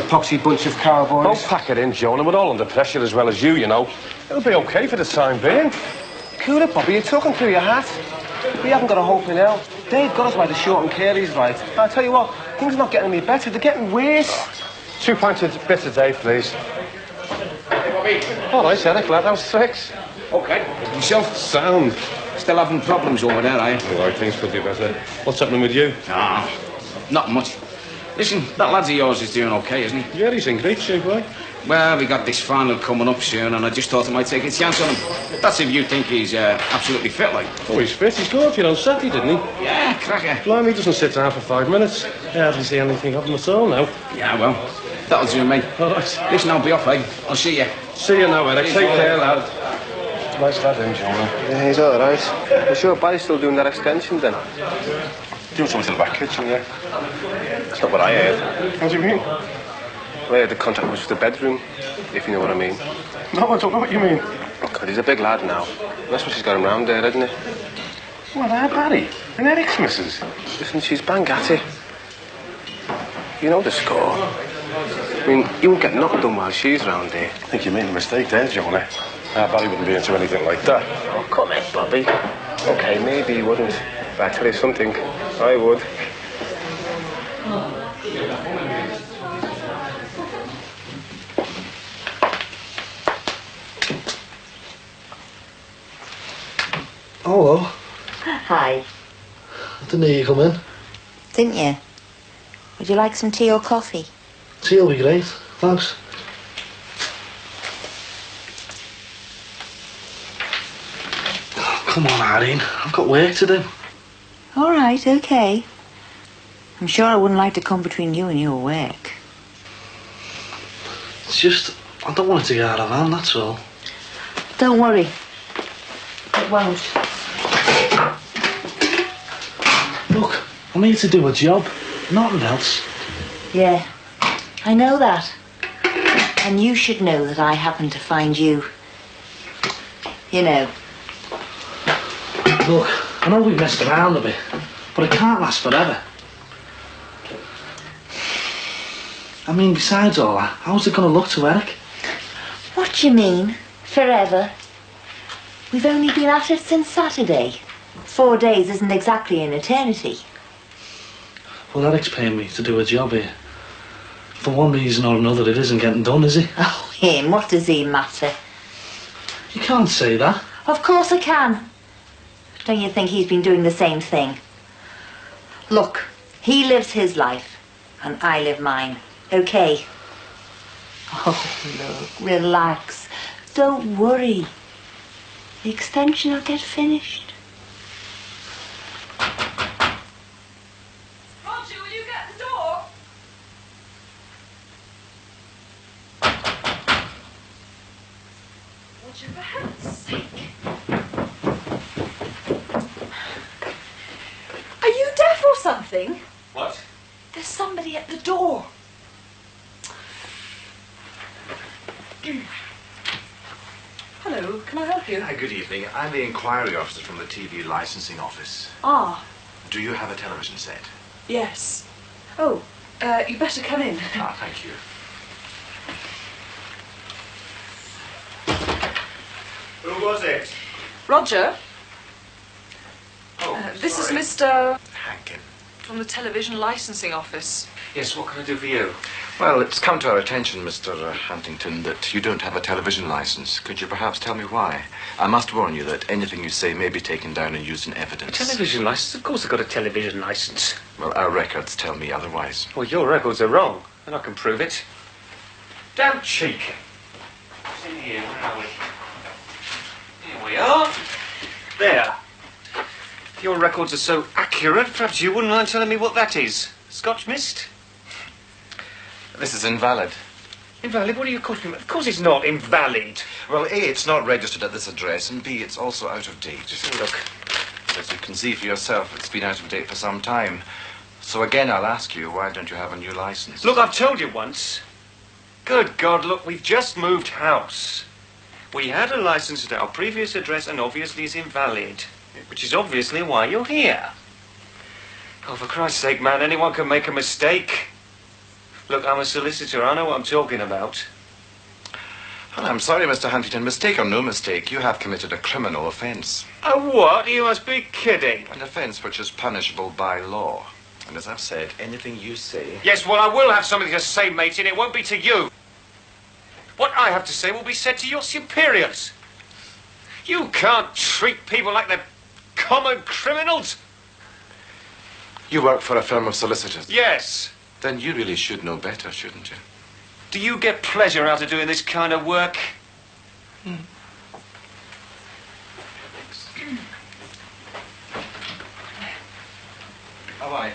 poxy bunch of cowboys. Don't pack it in, Jonah. We're all under pressure as well as you, you know. It'll be okay for the time being. Cool it, Bobby. You're talking through your hat. We haven't got a hope in hell. Dave got us by the short and curly's right. I'll tell you what, things are not getting any better. They're getting worse. 2 pints of bitter, Dave, please. Hey, Bobby. All right, Eric, lad. How's 6? Okay. Yourself? Sound. Still having problems over there, are you? All right, things could be better. What's happening with you? Ah, not much. Listen, that lad of yours is doing okay, isn't he? Yeah, he's in great shape, boy. Well, we got this final coming up soon, and I just thought I might take a chance on him. That's if you think he's absolutely fit, like. Oh, he's fit. He scored, you know, Saturday, didn't he? Yeah, cracker. Blimey, he doesn't sit down for 5 minutes. I hardly see anything of him at all now. Yeah, well, that'll do, mate. All right. Listen, I'll be off, eh? I'll see you. See you now, Eric. See Take you. care, lad. Nice lad, him, Jonah. Yeah, he's all right. You sure Barry's still doing that extension, then? Doing something to the back kitchen, yeah. That's not what I heard. What do you mean? Well, I heard the contract was for the bedroom, if you know what I mean. No, I don't know what you mean. Oh, God, he's a big lad now. That's what she's got him round there, isn't it? Well, Barry. And Eric's missus. Listen, she's bang at it. You know the score. I mean, you won't get nothing done while she's round here. I think you made a mistake there, Jonah. Barry wouldn't be into anything like that. Oh, come in, Bobby. OK, maybe he wouldn't. But I tell you something, I would. Oh, hello. Hi. I didn't hear you come in. Didn't you? Would you like some tea or coffee? Tea will be great. Thanks. Oh, come on, Irene. I've got work to do. All right, okay. I'm sure I wouldn't like to come between you and your work. It's just, I don't want it to get out of hand, that's all. Don't worry. It won't. Look, I'm here to do a job. Nothing else. Yeah, I know that. And you should know that I happened to find you. You know. Look, I know we've messed around a bit, but it can't last forever. I mean, besides all that, how's it going to look to Eric? What do you mean? Forever? We've only been at it since Saturday. 4 days isn't exactly an eternity. Well, Eric's paying me to do a job here. For one reason or another, it isn't getting done, is he? Oh, him, what does he matter? You can't say that. Of course I can. Don't you think he's been doing the same thing? Look, he lives his life, and I live mine. Okay? Oh, look, relax. Don't worry. The extension will get finished. Roger, will you get the door? Roger, for heaven's sake. Are you deaf or something? What? There's somebody at the door. Hello, can I help you? Hi, good evening. I'm the inquiry officer from the TV licensing office. Ah, Do you have a television set? yes. Oh, you better come in. Ah, thank you. Who was it? Roger, Oh, this sorry. is Mr. Hankin. from the television licensing office. Yes, what can I do for you? Well, it's come to our attention, Mr. Huntington, that you don't have a television license. Could you perhaps tell me why? I must warn you that anything you say may be taken down and used in evidence. Television license? Of course I've got a television license. Well, our records tell me otherwise. Well, your records are wrong, and I can prove it. Damn cheek. What's in here? Where are we? Here we are. There. If your records are so accurate, perhaps you wouldn't mind telling me what that is. Scotch mist? This is invalid. Invalid? What are you talking about? Of course it's not invalid. Well, A, it's not registered at this address, and B, it's also out of date. Look. As you can see for yourself, it's been out of date for some time. So again, I'll ask you, why don't you have a new license? Look, I've told you once. Good God, look, we've just moved house. We had a license at our previous address and obviously it's invalid. Which is obviously why you're here. Oh, for Christ's sake, man, anyone can make a mistake. Look, I'm a solicitor. I know what I'm talking about. Well, I'm sorry, Mr. Huntington. Mistake or no mistake, you have committed a criminal offence. A what? You must be kidding. An offence which is punishable by law. And as I've said, anything you say... Yes, well, I will have something to say, mate, and it won't be to you. What I have to say will be said to your superiors. You can't treat people like they're common criminals. You work for a firm of solicitors. Yes. Then you really should know better, shouldn't you? Do you get pleasure out of doing this kind of work? Oh, aye.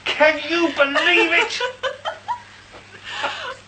Can you believe it?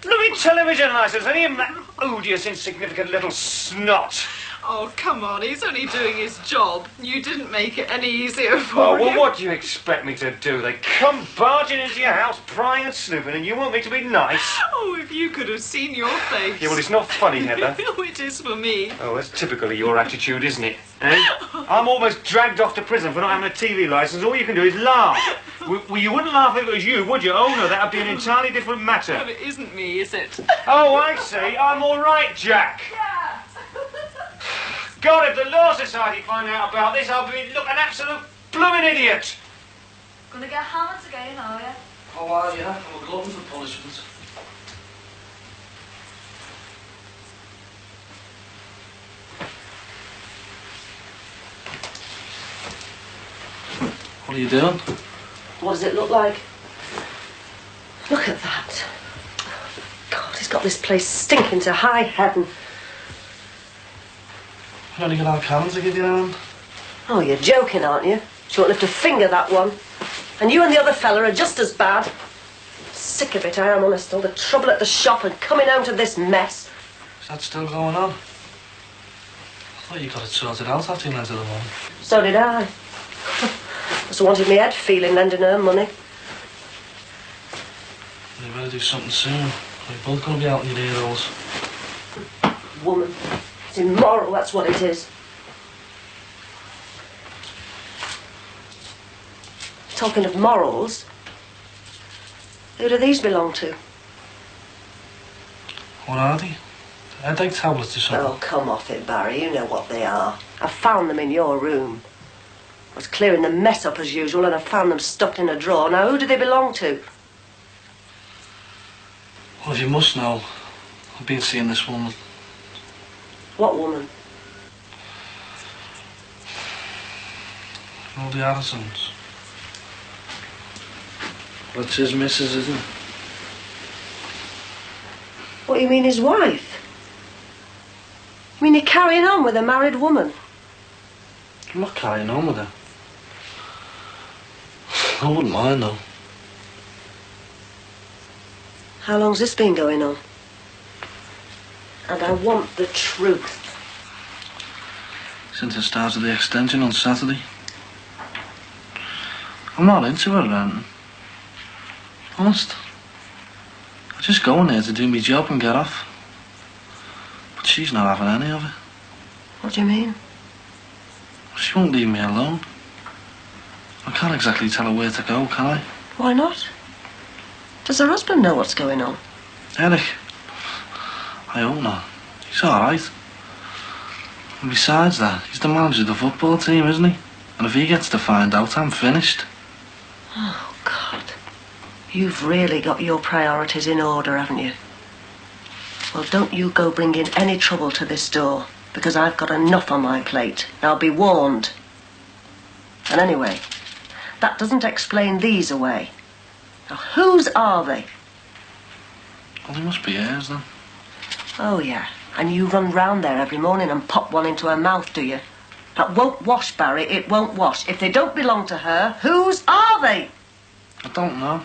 Blooming television licence, and him, that odious, insignificant little snot. Oh, come on, he's only doing his job. You didn't make it any easier for Oh, him. well, what do you expect me to do? They come barging into your house, prying and snooping, and you want me to be nice? Oh, if you could have seen your face. Yeah, well, it's not funny, Heather. Oh, it is for me. Oh, that's typical of your attitude, isn't it? Eh? I'm almost dragged off to prison for not having a TV licence. All you can do is laugh. Well, you wouldn't laugh if it was you, would you? Oh, no, that'd be an entirely different matter. But it isn't me, is it? Oh, I see. I'm all right, Jack. Yeah. God, if the Law Society find out about this, I'll be looking absolute blooming idiot. Gonna get hammered again, are you? Oh, well, yeah, I'm a glutton for punishment. What are you doing? What does it look like? Look at that. God, he's got this place stinking to high heaven. You only got our cans to give you, Anne. Oh, you're joking, aren't you? She won't lift a finger, that one. And you and the other fella are just as bad. Sick of it, I am, honest. All the trouble at the shop and coming out of this mess. Is that still going on? I thought you got it sorted out after you lent her the money. So did I. Just wanted me head feeling lending her money. You better do something soon. We're both going to be out in your ear holes. Woman. It's immoral, that's what it is. Talking of morals, who do these belong to? What are they? Headache tablets or something? Oh, come off it, Barry. You know what they are. I found them in your room. I was clearing the mess up as usual and I found them stuffed in a drawer. Now, who do they belong to? Well, if you must know, I've been seeing this woman. What woman? All the Addisons. Well, it's his missus, isn't it? What do you mean, his wife? You mean you're carrying on with a married woman? I'm not carrying on with her. I wouldn't mind, though. How long's this been going on? And I want the truth. Since the start of the extension on Saturday. I'm not into her or anything. Honest. I just go in there to do my job and get off. But she's not having any of it. What do you mean? She won't leave me alone. I can't exactly tell her where to go, can I? Why not? Does her husband know what's going on? Eric. I hope not. He's alright. And besides that, he's the manager of the football team, isn't he? And if he gets to find out, I'm finished. Oh, God. You've really got your priorities in order, haven't you? Well, don't you go bringing any trouble to this door, because I've got enough on my plate. I'll be warned. And anyway, that doesn't explain these away. Now, whose are they? Well, they must be hers, then. Oh, yeah. And you run round there every morning and pop one into her mouth, do you? That won't wash, Barry. It won't wash. If they don't belong to her, whose are they? I don't know.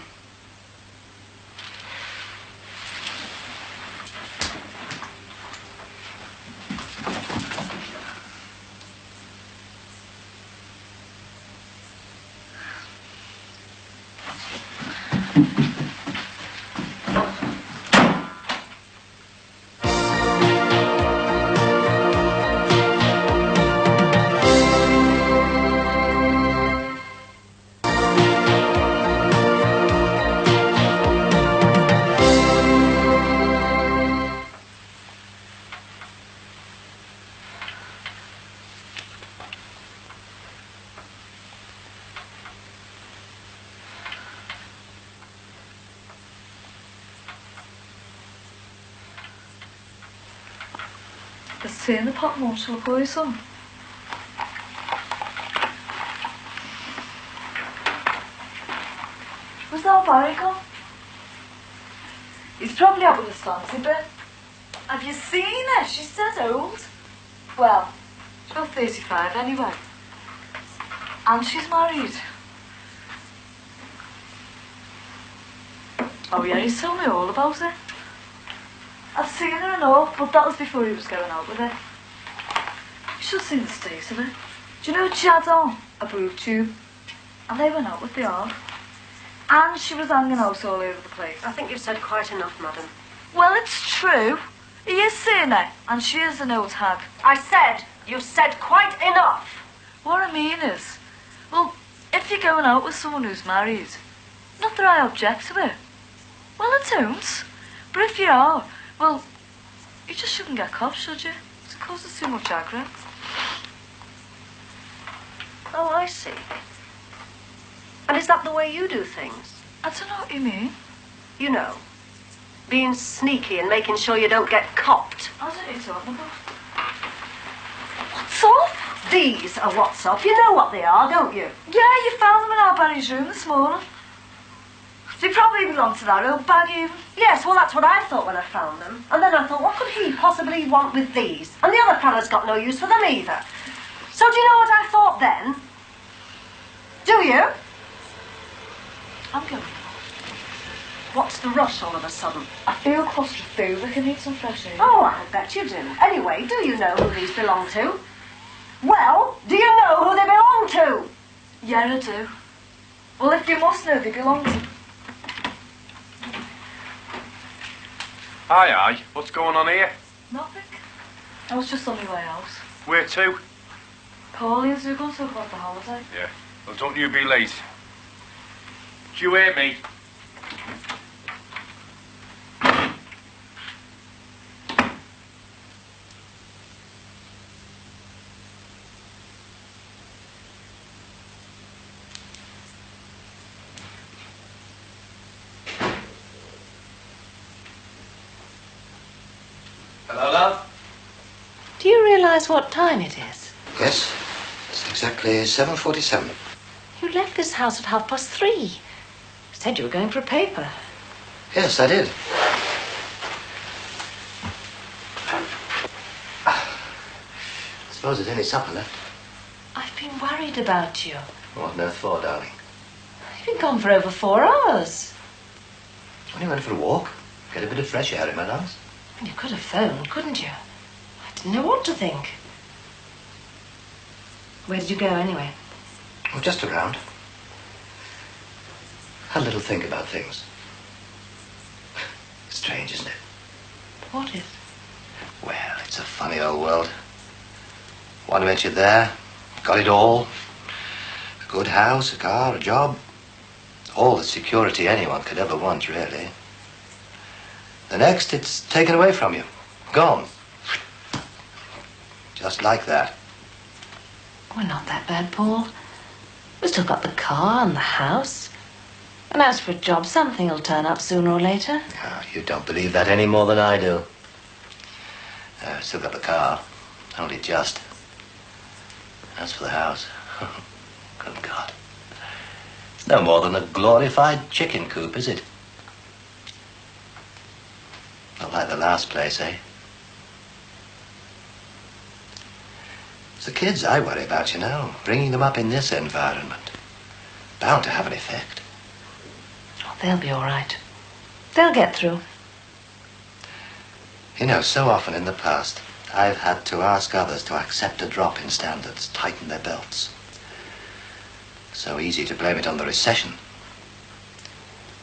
There's tea in the pot, Mum. Shall I pour you some? Was that Barry gone? He's probably out with his fancy bit. Have you seen her? She's dead old. Well, she's about 35 anyway. And she's married. Oh yeah, he's told me all about her. I've seen her and all, but that was before he was going out with her. You should have seen the state of her. Do you know she had on a boob tube? And they went out with the arm. And she was hanging out all over the place. I think you've said quite enough, madam. Well, it's true. He is seeing her, and she is an old hag. I said you've said quite enough. What I mean is, well, if you're going out with someone who's married, not that I object to it. Well, I don't. But if you are, well, you just shouldn't get caught, should you? It causes too much aggro. Oh, I see. And is that the way you do things? I don't know what you mean. You know, being sneaky and making sure you don't get copped. I don't know what you're talking about. What's up? These are what's up. You know what they are, don't you? Yeah, you found them in our Barry's room this morning. They probably belong to that old bag even. Yes, well, that's what I thought when I found them. And then I thought, what could he possibly want with these? And the other fella's got no use for them either. So do you know what I thought then? Do you? I'm going. What's the rush all of a sudden? I feel claustrophobic and need some fresh air. Oh, I'll bet you do. Anyway, do you know who these belong to? Well, do you know who they belong to? Yeah, I do. Well, if you must know, they belong to... Aye. What's going on here? Nothing. I was just on my way out. Where to? Pauline's, we're going to talk about the holiday. Yeah. Well, don't you be late. Do you hear me? Hello, love? Do you realise what time it is? Yes, it's exactly 7:47. You left this house at 3:30. Said you were going for a paper. Yes, I did. Suppose there's any supper left. I've been worried about you. What on earth for, darling? You've been gone for over 4 hours. Only went for a walk. Get a bit of fresh air in my lungs. And you could have phoned, couldn't you? I didn't know what to think. Where did you go, anyway? Oh, just around. Had a little think about things. Strange, isn't it? What is? Well, it's a funny old world. One minute you're there, got it all. A good house, a car, a job. All the security anyone could ever want, really. The next, it's taken away from you. Gone. Just like that. We're not that bad, Paul. We've still got the car and the house. And as for a job, something will turn up sooner or later. Oh, you don't believe that any more than I do. Still got the car. Only just. As for the house, good God. It's no more than a glorified chicken coop, is it? Not like the last place, eh? It's the kids I worry about, you know. Bringing them up in this environment. Bound to have an effect. Oh, they'll be all right. They'll get through. You know, so often in the past, I've had to ask others to accept a drop in standards, tighten their belts. So easy to blame it on the recession.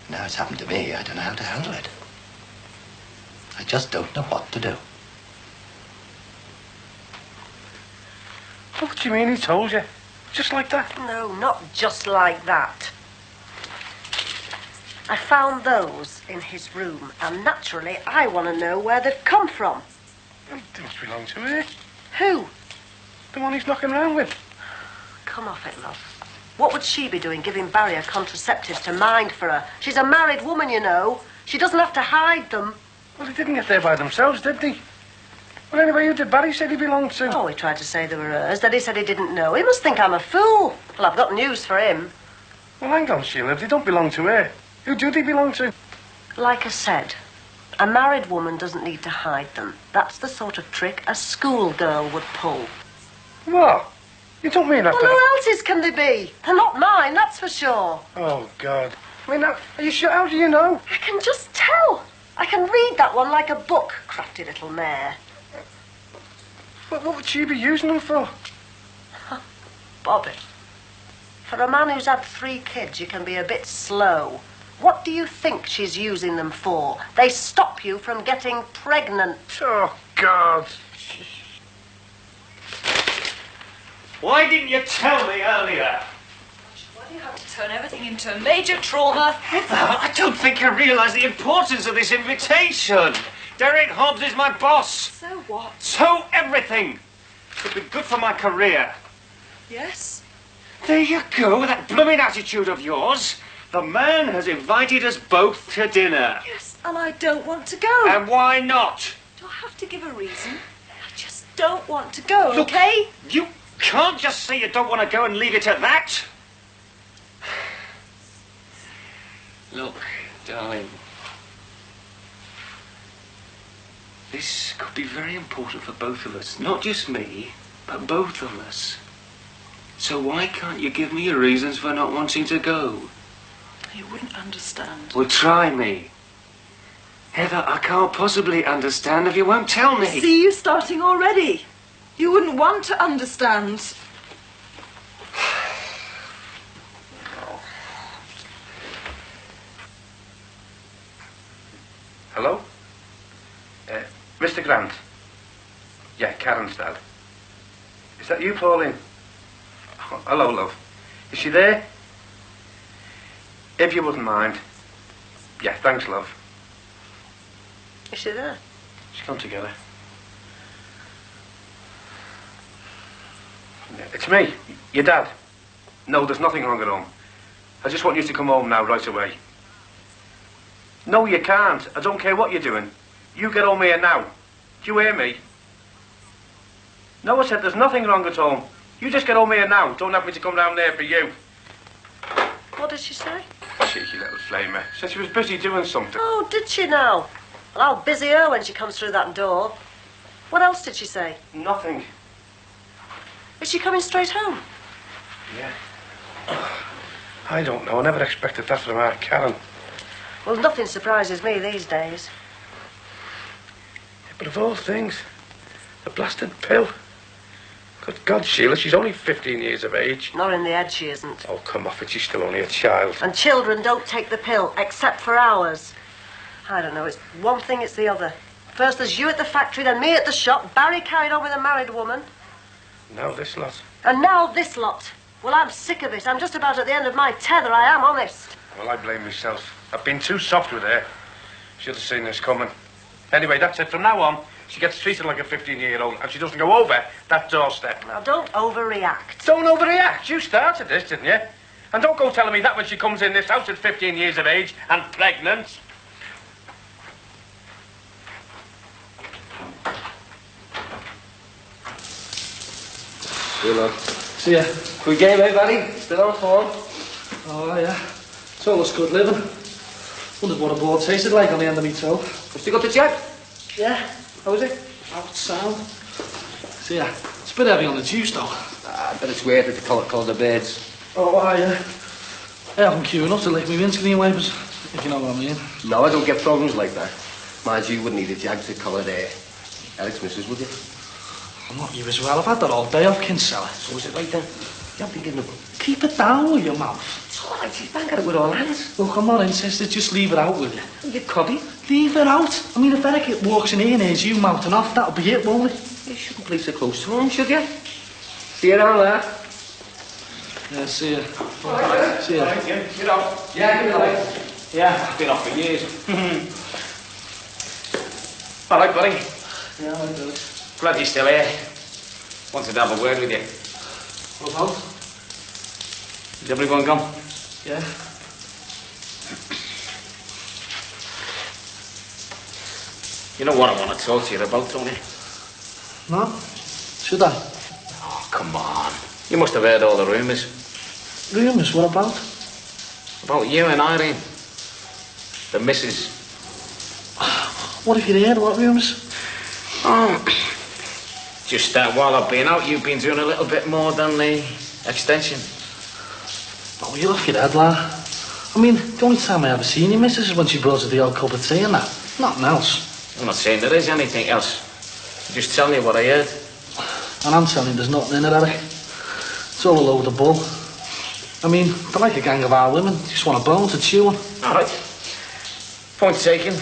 Now it's happened to me, I don't know how to handle it. I just don't know what to do. What do you mean he told you? Just like that? No, not just like that. I found those in his room, and naturally I want to know where they've come from. They must belong to her. Who? The one he's knocking around with. Come off it, love. What would she be doing giving Barry a contraceptives to mind for her? She's a married woman, you know. She doesn't have to hide them. Well, they didn't get there by themselves, did they? Well, anyway, who did Barry said he belonged to? Oh, he tried to say they were hers. Then he said he didn't know. He must think I'm a fool. Well, I've got news for him. Well, hang on, Sheila. They don't belong to her. Who do they belong to? Like I said, a married woman doesn't need to hide them. That's the sort of trick a schoolgirl would pull. What? You don't mean that? Well, who else's can they be? They're not mine, that's for sure. Oh, God. I mean, are you sure? How do you know? I can just tell. I can read that one like a book, crafty little mare. What would she be using them for? Bobby, for a man who's had 3 kids, you can be a bit slow. What do you think she's using them for? They stop you from getting pregnant. Oh, God. Why didn't you tell me earlier? Why do you have to turn everything into a major trauma? Heather, I don't think you realise the importance of this invitation. Derek Hobbs is my boss. So what? So everything. It'd be good for my career. Yes? There you go, with that blooming attitude of yours. The man has invited us both to dinner. Yes, and I don't want to go. And why not? Do I have to give a reason? I just don't want to go, Look, okay? You can't just say you don't want to go and leave it at that. Look, darling. This could be very important for both of us. Not just me, but both of us. So why can't you give me your reasons for not wanting to go? You wouldn't understand. Well, try me. Heather, I can't possibly understand if you won't tell me. See you starting already. You wouldn't want to understand. Hello? Mr. Grant? Yeah, Karen's dad. Is that you, Pauline? Oh, hello, love. Is she there? If you wouldn't mind. Yeah, thanks, love. Is she there? She's gone together. It's me, your dad. No, there's nothing wrong at home. I just want you to come home now, right away. No, you can't. I don't care what you're doing. You get home here now. Do you hear me? No, I said there's nothing wrong at home. You just get home here now. Don't have me to come down there for you. What did she say? Cheeky little flamer. Said she was busy doing something. Oh, did she now? Well, I'll busy her when she comes through that door. What else did she say? Nothing. Is she coming straight home? Yeah. I don't know. I never expected that from our Karen. Well, nothing surprises me these days. Yeah, but of all things, the blasted pill. Good God, Sheila, she's only 15 years of age. Not in the head, she isn't. Oh, come off it. She's still only a child. And children don't take the pill, except for hours. I don't know. It's one thing, it's the other. First there's you at the factory, then me at the shop. Barry carried on with a married woman. Now this lot. And now this lot. Well, I'm sick of it. I'm just about at the end of my tether, I am honest. Well, I blame myself. I've been too soft with her. Should have seen this coming. Anyway, that's it. From now on, she gets treated like a 15-year-old, and she doesn't go over that doorstep. Now, don't overreact. Don't overreact. You started this, didn't you? And don't go telling me that when she comes in this house at 15 years of age and pregnant. See you, love. See ya. Good game, eh, buddy? Still on form? Oh, yeah. It's almost good living. Wondered what a ball tasted like on the end of me toe. Still got the jab? Yeah. How was it? Oh, it's sound. See ya. It's a bit heavy on the juice, though. I bet it's worth it to call the birds. Oh, I haven't queued enough to lick me windscreen wipers, if you know what I mean. No, I don't get problems like that. Mind you, wouldn't need a jag to collar there. Alex misses, would you? I'm not you as well. I've had that all day off Kinsella. So is it right then? You haven't been giving up. Keep it down with your mouth. It's all right, you bang at it with all hands. Look, I'm not interested. Just leave it out, will you? You cobby. Leave it out. I mean, if Eric walks in here and hears you mouthing off, that'll be it, won't it? You shouldn't play so close to home, should you? See you down there. Yeah, see ya. Right, see ya. Right, get off. Yeah, good night. Yeah, I've been off for years. All right, buddy. Yeah, I do. Glad you're still here. Wanted to have a word with you. What about? Is everyone gone? Yeah. You know what I want to talk to you about, don't you? No? Should I? Oh, come on. You must have heard all the rumours. Rumours? What about? About you and Irene. The missus. What have you heard? What rumours? Oh, just that while I've been out, you've been doing a little bit more than the extension. Oh, you're off your head, lad. I mean, the only time I ever seen your missus is when she brought us the old cup of tea and that. Nothing else. I'm not saying there is anything else. I'm just telling you what I heard. And I'm telling you there's nothing in it, Eric. It's all a load of bull. I mean, they're like a gang of our women. They just want a bone to chew on. All right. Point taken.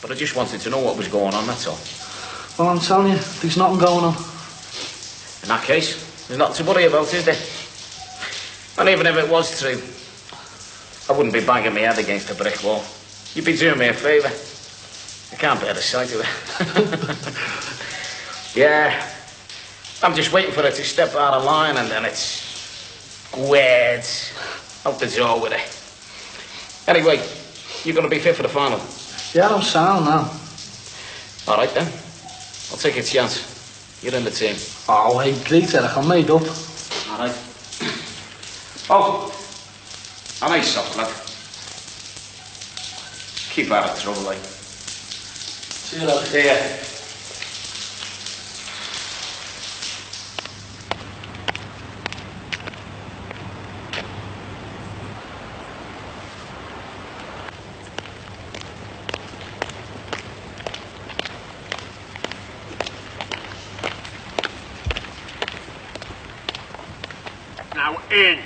But I just wanted to know what was going on, that's all. Well, I'm telling you, there's nothing going on. In that case, there's nothing to worry about, is there? And even if it was true, I wouldn't be banging my head against a brick wall. You'd be doing me a favour. I can't bear the sight of it. Yeah. I'm just waiting for her to step out of line and then it's squared out the door with her. Anyway, you're going to be fit for the final. Yeah, I'm sound now. All right, then. I'll take a chance. You're in the team. Oh, hey, great, Eric. I'm made up. All right. Oh, a nice soft lad. Keep out of trouble, like. See you later. See ya. Now in.